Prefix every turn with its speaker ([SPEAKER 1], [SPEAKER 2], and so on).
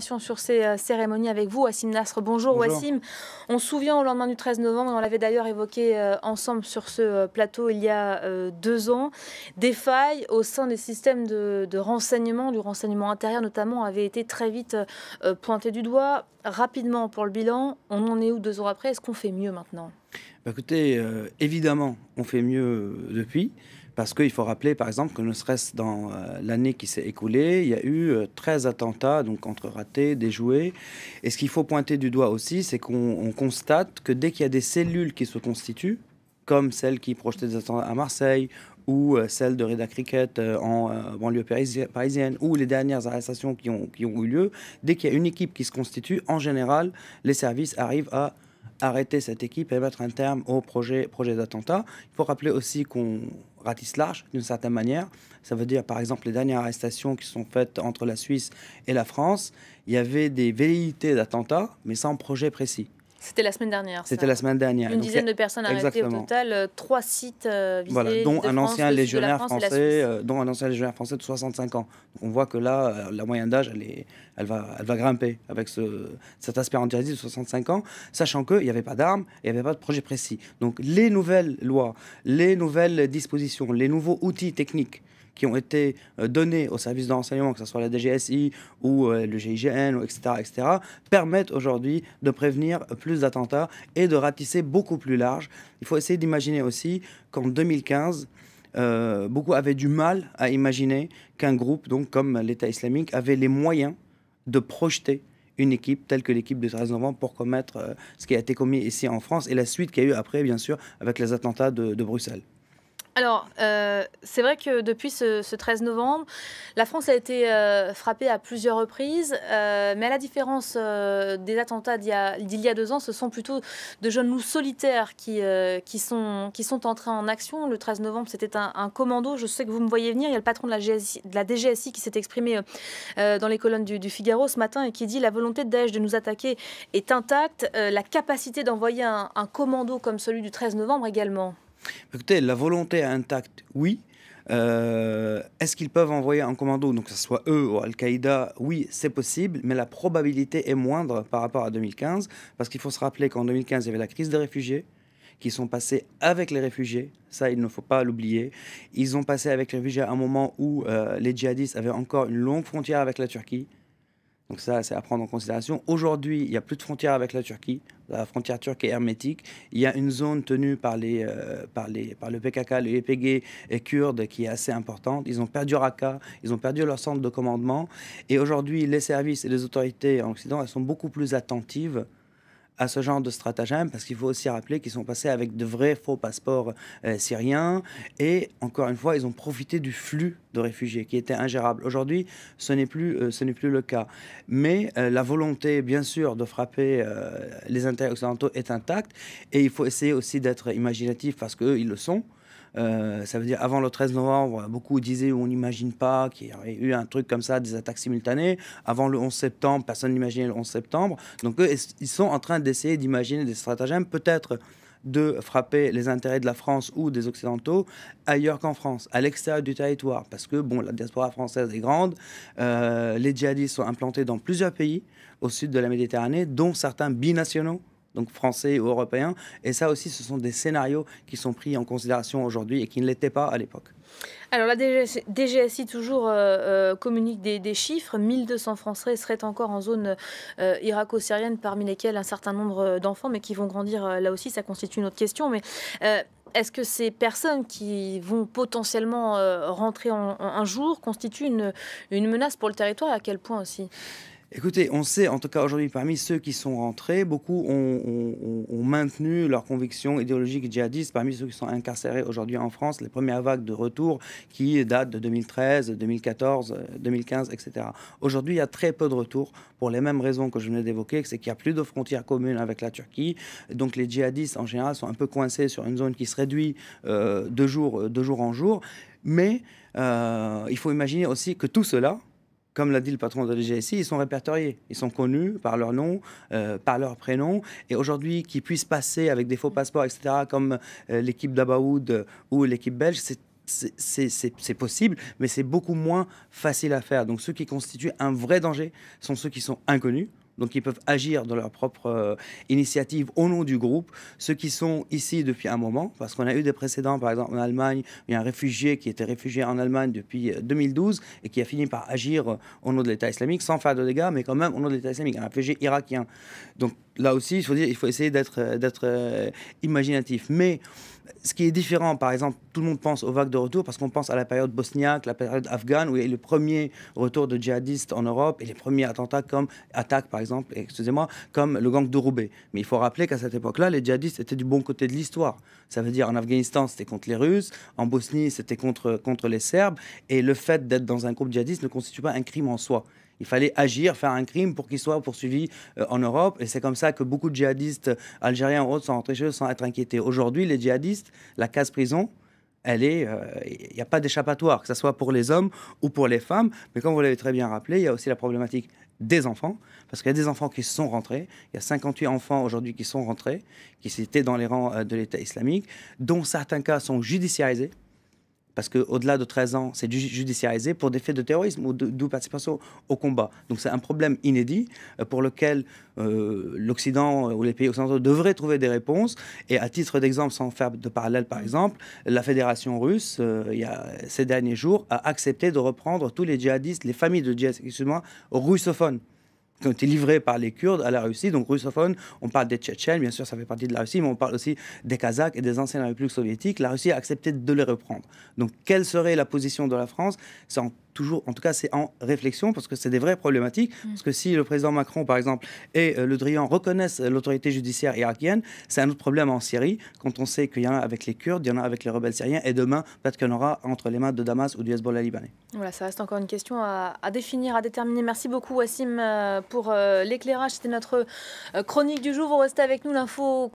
[SPEAKER 1] Sur ces cérémonies avec vous, Wassim Nasr. Bonjour,
[SPEAKER 2] Bonjour.
[SPEAKER 1] Wassim. On se souvient au lendemain du 13 novembre, on l'avait d'ailleurs évoqué ensemble sur ce plateau il y a 2 ans, des failles au sein des systèmes de renseignement, du renseignement intérieur notamment, avaient été très vite pointées du doigt. Rapidement pour le bilan, on en est où 2 ans après? Est-ce qu'on fait mieux maintenant?
[SPEAKER 2] Écoutez, évidemment, on fait mieux depuis, parce qu'il faut rappeler, par exemple, que ne serait-ce dans l'année qui s'est écoulée, il y a eu 13 attentats, donc entre ratés, déjoués. Et ce qu'il faut pointer du doigt aussi, c'est qu'on constate que dès qu'il y a des cellules qui se constituent, comme celle qui projetait des attentats à Marseille, ou celle de Reda Cricket en banlieue parisienne, ou les dernières arrestations qui ont eu lieu, dès qu'il y a une équipe qui se constitue, en général, les services arrivent à arrêter cette équipe et mettre un terme au projet d'attentat. Il faut rappeler aussi qu'on ratisse large d'une certaine manière. Ça veut dire, par exemple, les dernières arrestations qui sont faites entre la Suisse et la France, il y avait des velléités d'attentat, mais sans projet précis.
[SPEAKER 1] C'était la semaine dernière.
[SPEAKER 2] C'était la semaine dernière.
[SPEAKER 1] Une dizaine de personnes arrêtées au total, 3 sites visés.
[SPEAKER 2] Voilà, dont un ancien légionnaire français,
[SPEAKER 1] dont
[SPEAKER 2] un ancien légionnaire français de 65 ans. Donc on voit que là, la moyenne d'âge, elle va grimper avec cet aspect anti-raciste de 65 ans, sachant qu'il n'y avait pas d'armes, il n'y avait pas de projet précis. Donc les nouvelles lois, les nouvelles dispositions, les nouveaux outils techniques qui ont été donnés aux services de renseignement, que ce soit la DGSI ou le GIGN, etc., permettent aujourd'hui de prévenir plus d'attentats et de ratisser beaucoup plus large. Il faut essayer d'imaginer aussi qu'en 2015, beaucoup avaient du mal à imaginer qu'un groupe, donc comme l'État islamique, avait les moyens de projeter une équipe telle que l'équipe de 13 novembre pour commettre ce qui a été commis ici en France et la suite qu'il y a eu après, bien sûr, avec les attentats de Bruxelles.
[SPEAKER 1] Alors, c'est vrai que depuis ce 13 novembre, la France a été frappée à plusieurs reprises, mais à la différence des attentats d'il y a 2 ans, ce sont plutôt de jeunes loups solitaires qui sont entrés en action. Le 13 novembre, c'était un commando. Je sais que vous me voyez venir. Il y a le patron de la DGSI qui s'est exprimé dans les colonnes du Figaro ce matin et qui dit « La volonté de Daesh de nous attaquer est intacte. La capacité d'envoyer un commando comme celui du 13 novembre également ».
[SPEAKER 2] Écoutez, la volonté est intacte, oui. Est-ce qu'ils peuvent envoyer un commando, donc que ce soit eux ou Al-Qaïda? Oui, c'est possible, mais la probabilité est moindre par rapport à 2015, parce qu'il faut se rappeler qu'en 2015, il y avait la crise des réfugiés, qui sont passés avec les réfugiés, ça il ne faut pas l'oublier. Ils ont passé avec les réfugiés à un moment où les djihadistes avaient encore une longue frontière avec la Turquie. Donc ça, c'est à prendre en considération. Aujourd'hui, il n'y a plus de frontière avec la Turquie. La frontière turque est hermétique. Il y a une zone tenue par le PKK, le YPG et Kurdes qui est assez importante. Ils ont perdu Raqqa, ils ont perdu leur centre de commandement. Et aujourd'hui, les services et les autorités en Occident, elles sont beaucoup plus attentives à ce genre de stratagème, parce qu'il faut aussi rappeler qu'ils sont passés avec de vrais faux passeports syriens, et encore une fois, ils ont profité du flux de réfugiés qui était ingérable. Aujourd'hui, ce n'est plus le cas. Mais la volonté, bien sûr, de frapper les intérêts occidentaux est intacte, et il faut essayer aussi d'être imaginatif, parce qu'eux, ils le sont. Ça veut dire, avant le 13 novembre, beaucoup disaient on n'imagine pas qu'il y aurait eu un truc comme ça, des attaques simultanées. Avant le 11 septembre, personne n'imaginait le 11 septembre. Donc eux, ils sont en train d'essayer d'imaginer des stratagèmes, peut-être de frapper les intérêts de la France ou des Occidentaux ailleurs qu'en France, à l'extérieur du territoire. Parce que, bon, la diaspora française est grande, les djihadistes sont implantés dans plusieurs pays au sud de la Méditerranée, dont certains binationaux, donc français ou européens. Et ça aussi, ce sont des scénarios qui sont pris en considération aujourd'hui et qui ne l'étaient pas à l'époque.
[SPEAKER 1] Alors la DGSI toujours communique des chiffres. 1200 Français seraient encore en zone irako-syrienne, parmi lesquels un certain nombre d'enfants, mais qui vont grandir là aussi, ça constitue une autre question. Mais est-ce que ces personnes qui vont potentiellement rentrer un jour constituent une menace pour le territoire, et à quel point aussi ?
[SPEAKER 2] Écoutez, on sait, en tout cas aujourd'hui, parmi ceux qui sont rentrés, beaucoup ont maintenu leurs convictions idéologiques djihadistes. Parmi ceux qui sont incarcérés aujourd'hui en France, les premières vagues de retour qui datent de 2013, 2014, 2015, etc. Aujourd'hui, il y a très peu de retours pour les mêmes raisons que je venais d'évoquer, c'est qu'il n'y a plus de frontières communes avec la Turquie. Donc les djihadistes, en général, sont un peu coincés sur une zone qui se réduit de jour en jour. Mais il faut imaginer aussi que tout cela, comme l'a dit le patron de la DGSI, ils sont répertoriés. Ils sont connus par leur nom, par leur prénom. Et aujourd'hui, qu'ils puissent passer avec des faux passeports, etc., comme l'équipe d'Abaoud ou l'équipe belge, c'est c'est possible, mais c'est beaucoup moins facile à faire. Donc ceux qui constituent un vrai danger sont ceux qui sont inconnus. Donc ils peuvent agir de leur propre initiative au nom du groupe. Ceux qui sont ici depuis un moment, parce qu'on a eu des précédents, par exemple en Allemagne, il y a un réfugié qui était réfugié en Allemagne depuis 2012 et qui a fini par agir au nom de l'État islamique, sans faire de dégâts, mais quand même au nom de l'État islamique, un réfugié irakien. Donc là aussi, il faut essayer d'être imaginatif. Mais ce qui est différent, par exemple, tout le monde pense aux vagues de retour parce qu'on pense à la période bosniaque, la période afghane, où il y a eu le premier retour de djihadistes en Europe et les premiers attentats par exemple, excusez-moi, comme le gang de Roubaix. Mais il faut rappeler qu'à cette époque-là, les djihadistes étaient du bon côté de l'histoire. Ça veut dire en Afghanistan, c'était contre les Russes, en Bosnie, c'était contre les Serbes, et le fait d'être dans un groupe djihadiste ne constitue pas un crime en soi. Il fallait agir, faire un crime pour qu'il soit poursuivi en Europe. Et c'est comme ça que beaucoup de djihadistes algériens ou autres sont rentrés chez eux sans être inquiétés. Aujourd'hui, les djihadistes, la case prison, il n'y a pas d'échappatoire, que ce soit pour les hommes ou pour les femmes. Mais comme vous l'avez très bien rappelé, il y a aussi la problématique des enfants, parce qu'il y a des enfants qui sont rentrés. Il y a 58 enfants aujourd'hui qui sont rentrés, qui étaient dans les rangs de l'État islamique, dont certains cas sont judiciarisés. Parce qu'au-delà de 13 ans, c'est judiciarisé pour des faits de terrorisme ou de participation au combat. Donc c'est un problème inédit pour lequel l'Occident ou les pays occidentaux devraient trouver des réponses. Et à titre d'exemple, sans faire de parallèle par exemple, la Fédération russe, ces derniers jours, a accepté de reprendre tous les djihadistes, les familles de djihadistes russophones, qui ont été livrés par les Kurdes à la Russie. Donc russophones, on parle des Tchétchènes, bien sûr ça fait partie de la Russie, mais on parle aussi des Kazakhs et des anciennes républiques soviétiques. La Russie a accepté de les reprendre. Donc quelle serait la position de la France? C'est en tout cas, c'est en réflexion, parce que c'est des vraies problématiques. Parce que si le président Macron, par exemple, et Le Drian reconnaissent l'autorité judiciaire irakienne, c'est un autre problème en Syrie, quand on sait qu'il y en a avec les Kurdes, il y en a avec les rebelles syriens, et demain, peut-être qu'il y en aura entre les mains de Damas ou du Hezbollah libanais.
[SPEAKER 1] Voilà, ça reste encore une question à définir, à déterminer. Merci beaucoup, Wassim, pour l'éclairage. C'était notre chronique du jour. Vous restez avec nous, l'info